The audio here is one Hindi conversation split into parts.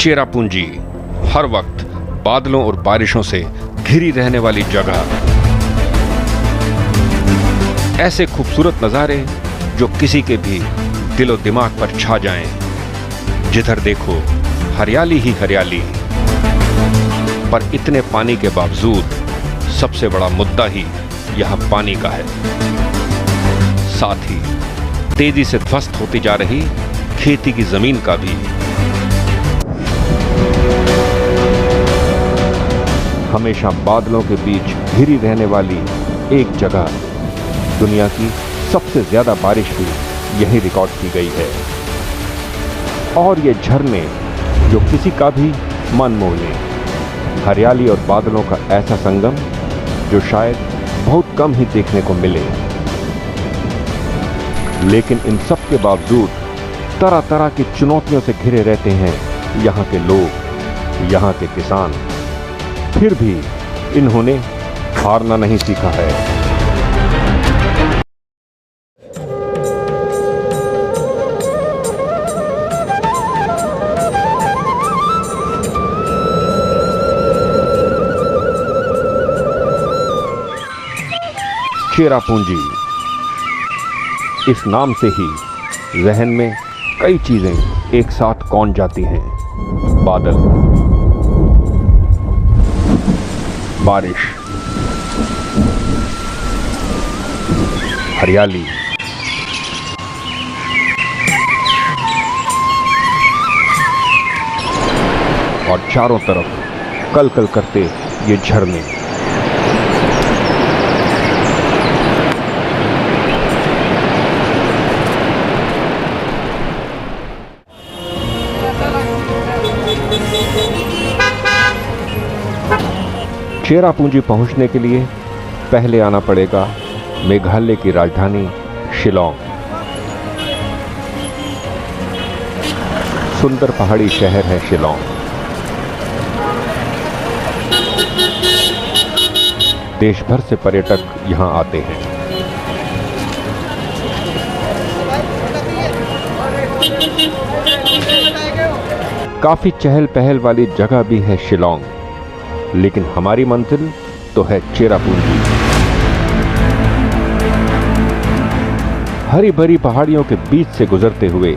चेरापूंजी हर वक्त बादलों और बारिशों से घिरी रहने वाली जगह। ऐसे खूबसूरत नज़ारे जो किसी के भी दिलो दिमाग पर छा जाएं। जिधर देखो हरियाली ही हरियाली। पर इतने पानी के बावजूद सबसे बड़ा मुद्दा ही यहाँ पानी का है। साथ ही तेजी से ध्वस्त होती जा रही खेती की जमीन का भी। हमेशा बादलों के बीच घिरी रहने वाली एक जगह, दुनिया की सबसे ज्यादा बारिश भी यही रिकॉर्ड की गई है। और ये झरने जो किसी का भी मन मोह ले, हरियाली और बादलों का ऐसा संगम जो शायद बहुत कम ही देखने को मिले। लेकिन इन सब के बावजूद तरह तरह की चुनौतियों से घिरे रहते हैं यहाँ के लोग, यहाँ के किसान। फिर भी इन्होंने हारना नहीं सीखा है। चेरापूंजी, इस नाम से ही जहन में कई चीजें एक साथ कौन जाती हैं। बादल, बारिश, हरियाली, और चारों तरफ कल कल करते ये झरने। चेरापूंजी पहुंचने के लिए पहले आना पड़ेगा मेघालय की राजधानी शिलांग। सुंदर पहाड़ी शहर है शिलांग। देश भर से पर्यटक यहां आते हैं। काफी चहल पहल वाली जगह भी है शिलांग, लेकिन हमारी मंजिल तो है चेरापूंजी। हरी भरी पहाड़ियों के बीच से गुजरते हुए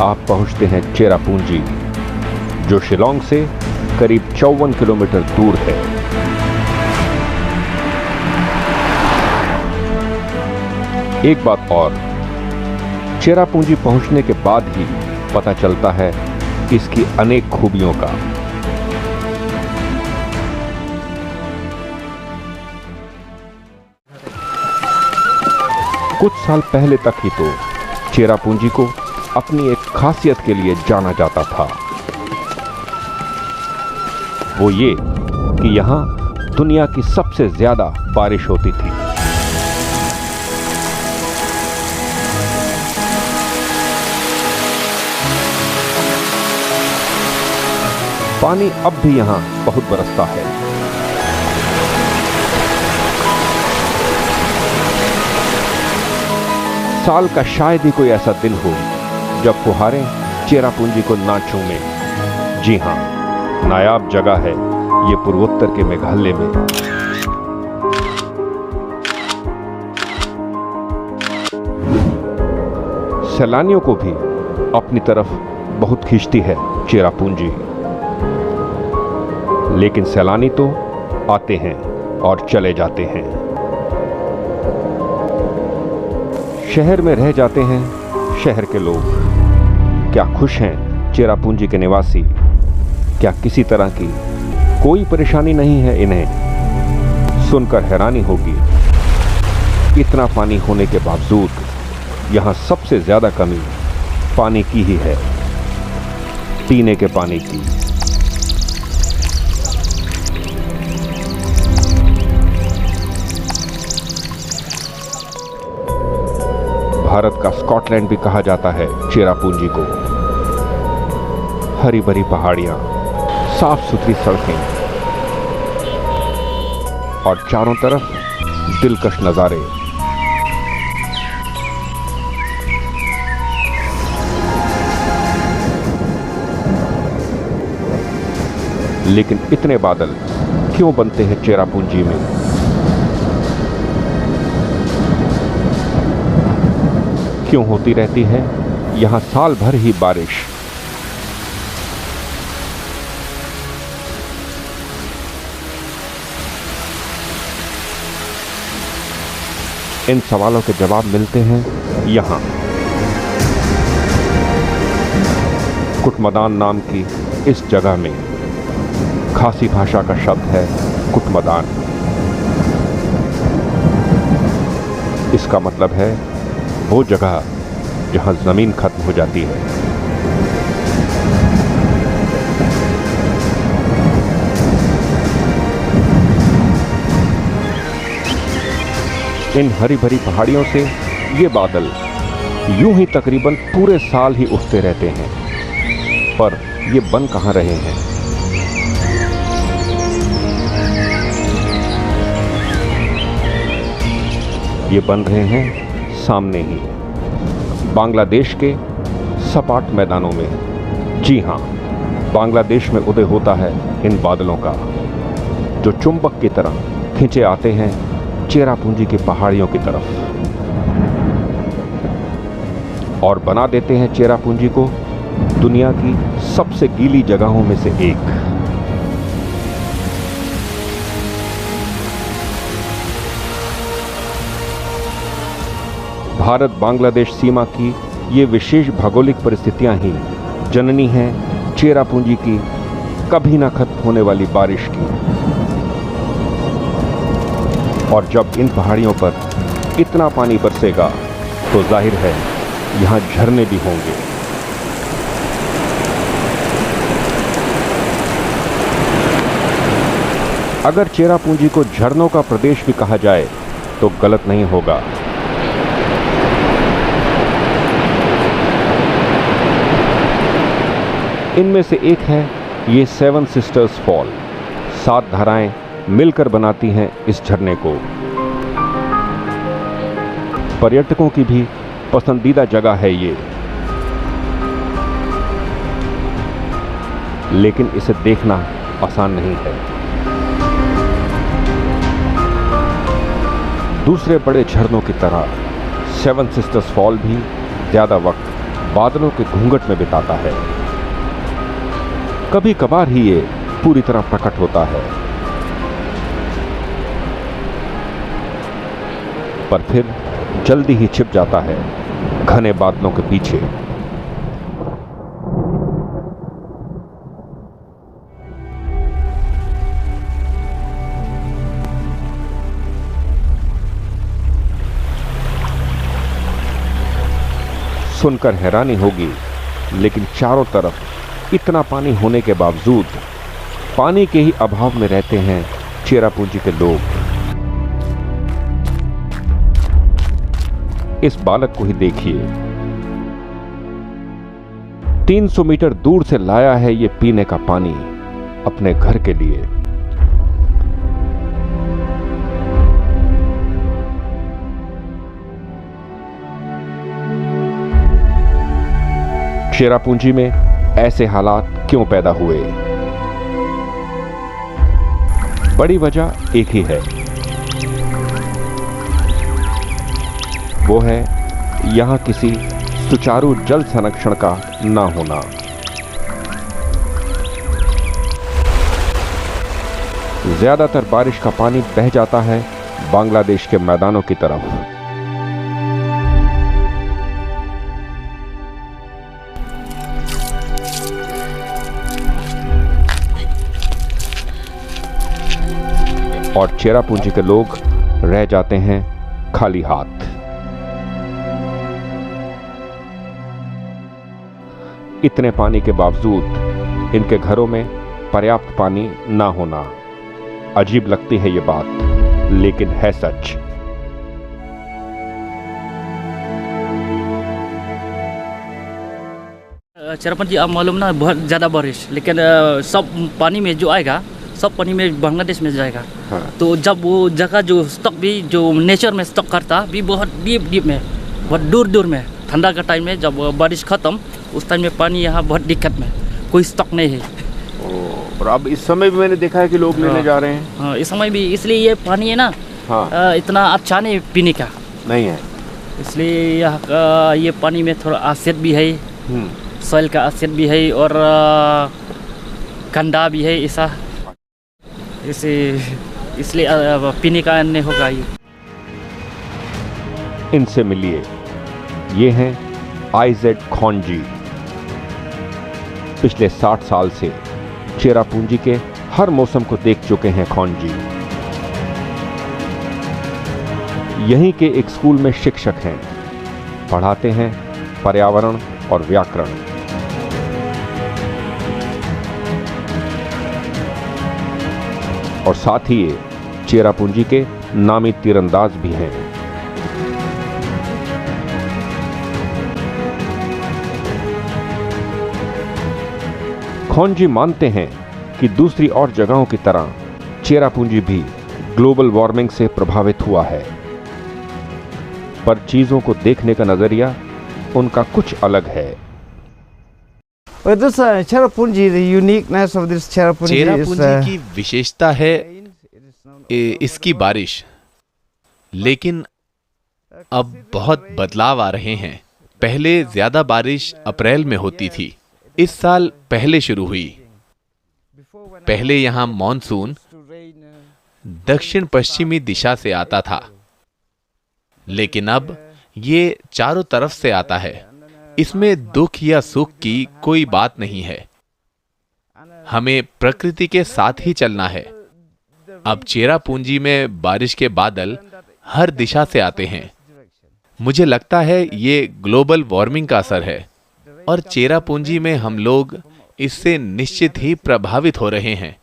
आप पहुंचते हैं चेरापूंजी, जो शिलांग से करीब 54 किलोमीटर दूर है। एक बात और, चेरापूंजी पहुंचने के बाद ही पता चलता है इसकी अनेक खूबियों का। कुछ साल पहले तक ही तो चेरापूंजी को अपनी एक खासियत के लिए जाना जाता था। वो ये कि यहां दुनिया की सबसे ज्यादा बारिश होती थी। पानी अब भी यहां बहुत बरसता है। साल का शायद ही कोई ऐसा दिन हो जब फुहारें चेरापूंजी को ना छूमें। जी हां, नायाब जगह है ये पूर्वोत्तर के मेघालय में। सैलानियों को भी अपनी तरफ बहुत खींचती है चेरापूंजी। लेकिन सैलानी तो आते हैं और चले जाते हैं। शहर में रह जाते हैं शहर के लोग। क्या खुश हैं चेरापूंजी के निवासी? क्या किसी तरह की कोई परेशानी नहीं है इन्हें? सुनकर हैरानी होगी, इतना पानी होने के बावजूद यहाँ सबसे ज्यादा कमी पानी की ही है, पीने के पानी की। भारत का स्कॉटलैंड भी कहा जाता है चेरापूंजी को। हरी भरी पहाड़ियां, साफ सुथरी सड़कें और चारों तरफ दिलकश नजारे। लेकिन इतने बादल क्यों बनते हैं चेरापूंजी में? क्यों होती रहती है यहां साल भर ही बारिश? इन सवालों के जवाब मिलते हैं यहां। कुटमदान नाम की इस जगह में। खासी भाषा का शब्द है कुटमदान। इसका मतलब है वो जगह जहां जमीन खत्म हो जाती है। इन हरी भरी पहाड़ियों से ये बादल यूं ही तकरीबन पूरे साल ही उठते रहते हैं, पर ये बन कहां रहे हैं? ये बन रहे हैं सामने ही, बांग्लादेश के सपाट मैदानों में। जी हां, बांग्लादेश में उदय होता है इन बादलों का, जो चुंबक की तरह खींचे आते हैं चेरापूंजी की पहाड़ियों की तरफ और बना देते हैं चेरापूंजी को दुनिया की सबसे गीली जगहों में से एक। भारत बांग्लादेश सीमा की ये विशेष भौगोलिक परिस्थितियां ही जननी हैं चेरापूंजी की कभी ना खत्म होने वाली बारिश की। और जब इन पहाड़ियों पर इतना पानी बरसेगा तो जाहिर है यहां झरने भी होंगे। अगर चेरापूंजी को झरनों का प्रदेश भी कहा जाए तो गलत नहीं होगा। इनमें से एक है ये 7 सिस्टर्स फॉल। 7 धाराएं मिलकर बनाती हैं इस झरने को। पर्यटकों की भी पसंदीदा जगह है ये, लेकिन इसे देखना आसान नहीं है। दूसरे बड़े झरनों की तरह 7 सिस्टर्स फॉल भी ज्यादा वक्त बादलों के घूंघट में बिताता है। कभी कभार ही ये पूरी तरह प्रकट होता है, पर फिर जल्दी ही छिप जाता है घने बादलों के पीछे। सुनकर हैरानी होगी, लेकिन चारों तरफ इतना पानी होने के बावजूद पानी के ही अभाव में रहते हैं चेरापूंजी के लोग। इस बालक को ही देखिए, 300 मीटर दूर से लाया है ये पीने का पानी अपने घर के लिए। चेरापूंजी में ऐसे हालात क्यों पैदा हुए? बड़ी वजह एक ही है, वो है यहां किसी सुचारू जल संरक्षण का ना होना। ज्यादातर बारिश का पानी बह जाता है बांग्लादेश के मैदानों की तरफ। और चेरापूंजी के लोग रह जाते हैं खाली हाथ। इतने पानी के बावजूद इनके घरों में पर्याप्त पानी ना होना अजीब लगती है ये बात, लेकिन है सच। चेरापूंजी आप मालूम ना, बहुत ज़्यादा बारिश, लेकिन सब पानी में जो आएगा सब पानी में बांग्लादेश में जाएगा। हाँ। तो जब वो जगह जो स्टॉक भी जो नेचर में स्टॉक करता भी बहुत डीप में, बहुत दूर में, ठंडा का टाइम में जब बारिश ख़त्म उस टाइम में पानी यहाँ बहुत दिक्कत में, कोई स्टॉक नहीं है। और अब इस समय भी मैंने देखा है कि लोग लेने जा रहे हैं। हाँ, इस समय भी, इसलिए ये पानी है ना, हाँ, इतना अच्छा नहीं पीने का, नहीं है। इसलिए यहाँ का ये पानी में थोड़ा एसिड भी है, सॉइल का एसिड भी है और गंदा भी है ऐसा, इसलिए पीने का नहीं होगा ये। इनसे मिलिए, ये हैं आइजेड खॉन्जी। पिछले 60 साल से चेरापूंजी के हर मौसम को देख चुके हैं खॉन्जी। यहीं के एक स्कूल में शिक्षक हैं, पढ़ाते हैं पर्यावरण और व्याकरण। और साथ ही ये चेरापूंजी के नामी तीरंदाज भी हैं। खॉन्जी मानते हैं कि दूसरी और जगहों की तरह चेरापूंजी भी ग्लोबल वार्मिंग से प्रभावित हुआ है, पर चीजों को देखने का नजरिया उनका कुछ अलग है। चेरापूंजी की विशेषता है इसकी बारिश, लेकिन अब बहुत बदलाव आ रहे हैं। पहले ज्यादा बारिश अप्रैल में होती थी, इस साल पहले शुरू हुई। पहले यहां मॉनसून दक्षिण पश्चिमी दिशा से आता था, लेकिन अब ये चारों तरफ से आता है। इसमें दुख या सुख की कोई बात नहीं है, हमें प्रकृति के साथ ही चलना है। अब चेरापूंजी में बारिश के बादल हर दिशा से आते हैं। मुझे लगता है ये ग्लोबल वार्मिंग का असर है, और चेरापूंजी में हम लोग इससे निश्चित ही प्रभावित हो रहे हैं।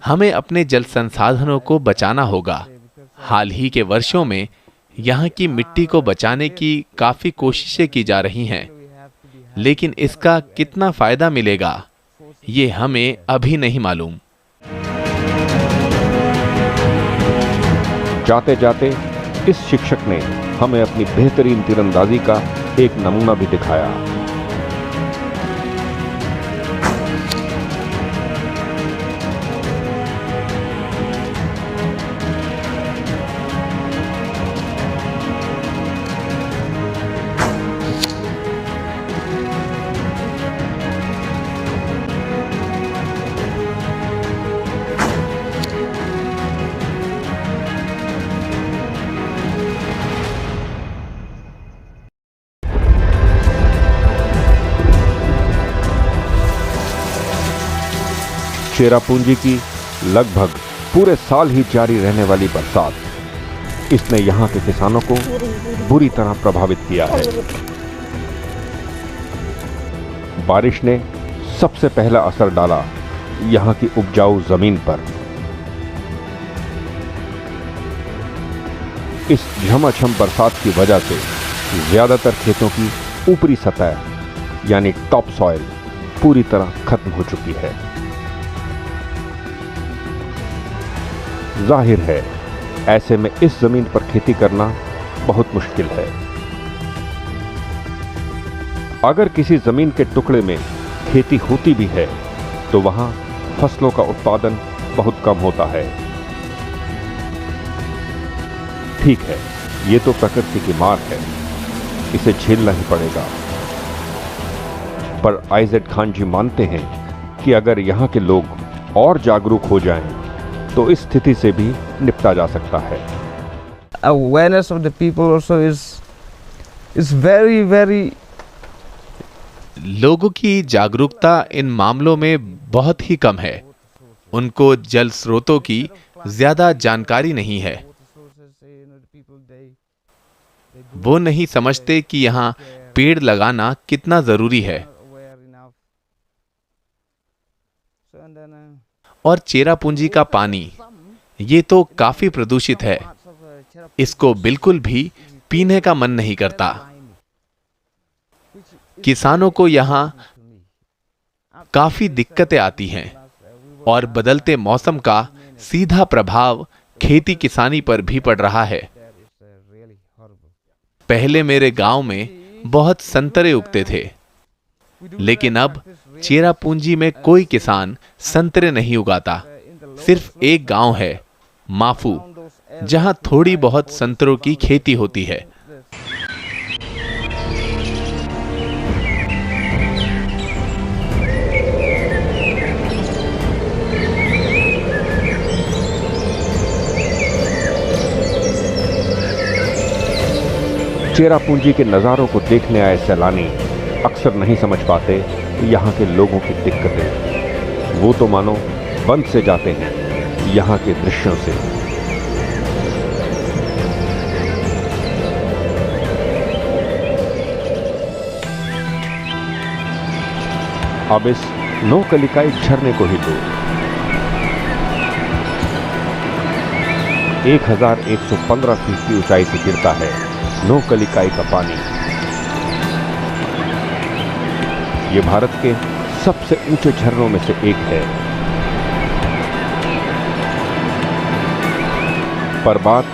हमें अपने जल संसाधनों को बचाना होगा। हाल ही के वर्षों में यहाँ की मिट्टी को बचाने की काफी कोशिशें की जा रही हैं, लेकिन इसका कितना फायदा मिलेगा ये हमें अभी नहीं मालूम। जाते जाते इस शिक्षक ने हमें अपनी बेहतरीन तीरंदाजी का एक नमूना भी दिखाया। चेरापूंजी की लगभग पूरे साल ही जारी रहने वाली बरसात, इसने यहां के किसानों को बुरी तरह प्रभावित किया है। बारिश ने सबसे पहला असर डाला यहां की उपजाऊ जमीन पर। इस झमाझम बरसात की वजह से ज्यादातर खेतों की ऊपरी सतह यानी टॉप सॉइल पूरी तरह खत्म हो चुकी है। जाहिर है ऐसे में इस जमीन पर खेती करना बहुत मुश्किल है। अगर किसी जमीन के टुकड़े में खेती होती भी है तो वहां फसलों का उत्पादन बहुत कम होता है। ठीक है, ये तो प्रकृति की मार है, इसे झेलना ही पड़ेगा। पर आइजेड खान जी मानते हैं कि अगर यहां के लोग और जागरूक हो जाएं तो इस स्थिति से भी निपटा जा सकता है। Awareness of the people also is very लोगों की जागरूकता इन मामलों में बहुत ही कम है। उनको जल स्रोतों की ज्यादा जानकारी नहीं है। वो नहीं समझते कि यहाँ पेड़ लगाना कितना जरूरी है। और चेरापूंजी का पानी ये तो काफी प्रदूषित है, इसको बिल्कुल भी पीने का मन नहीं करता। किसानों को यहाँ काफी दिक्कतें आती हैं और बदलते मौसम का सीधा प्रभाव खेती किसानी पर भी पड़ रहा है। पहले मेरे गांव में बहुत संतरे उगते थे, लेकिन अब चेरापूंजी में कोई किसान संतरे नहीं उगाता। सिर्फ एक गांव है, माफू, जहां थोड़ी बहुत संतरों की खेती होती है। चेरापूंजी के नज़ारों को देखने आए सैलानी अक्सर नहीं समझ पाते यहाँ के लोगों की दिक्कतें। वो तो मानो बंद से जाते हैं यहाँ के दृश्यों से। अब इस नौकलिकाई झरने को ही लो। 1115 फीट की ऊंचाई से गिरता है नौकलिकाई का पानी। ये भारत के सबसे ऊंचे झरनों में से एक है। पर बात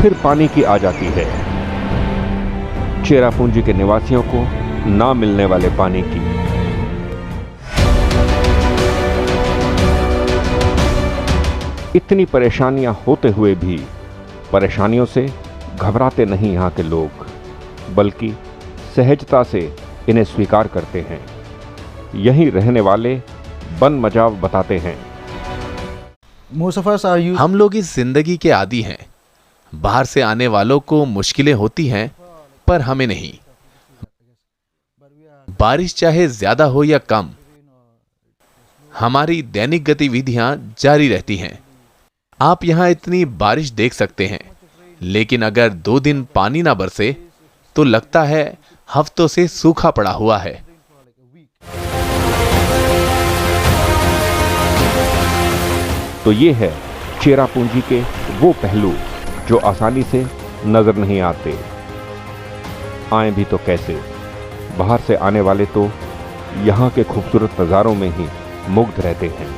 फिर पानी की आ जाती है, चेरापूंजी के निवासियों को ना मिलने वाले पानी की। इतनी परेशानियां होते हुए भी परेशानियों से घबराते नहीं यहाँ के लोग, बल्कि सहजता से इन्हें स्वीकार करते हैं। यहीं रहने वाले बन मजाव बताते हैं, हम लोग इस जिंदगी के आदी हैं। बाहर से आने वालों को मुश्किलें होती हैं, पर हमें नहीं। बारिश चाहे ज्यादा हो या कम, हमारी दैनिक गतिविधियां जारी रहती हैं। आप यहां इतनी बारिश देख सकते हैं, लेकिन अगर 2 दिन पानी ना बरसे तो लगता है हफ्तों से सूखा पड़ा हुआ है। तो ये है चेरापूंजी के वो पहलू जो आसानी से नजर नहीं आते। आए भी तो कैसे? बाहर से आने वाले तो यहाँ के खूबसूरत नज़ारों में ही मुग्ध रहते हैं,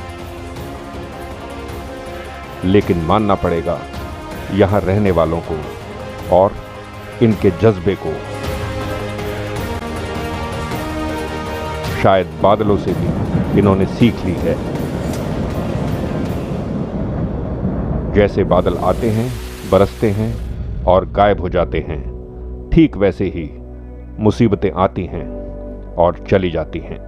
लेकिन मानना पड़ेगा यहाँ रहने वालों को और इनके जज्बे को। शायद बादलों से भी इन्होंने सीख ली है। जैसे बादल आते हैं, बरसते हैं और गायब हो जाते हैं, ठीक वैसे ही मुसीबतें आती हैं और चली जाती हैं।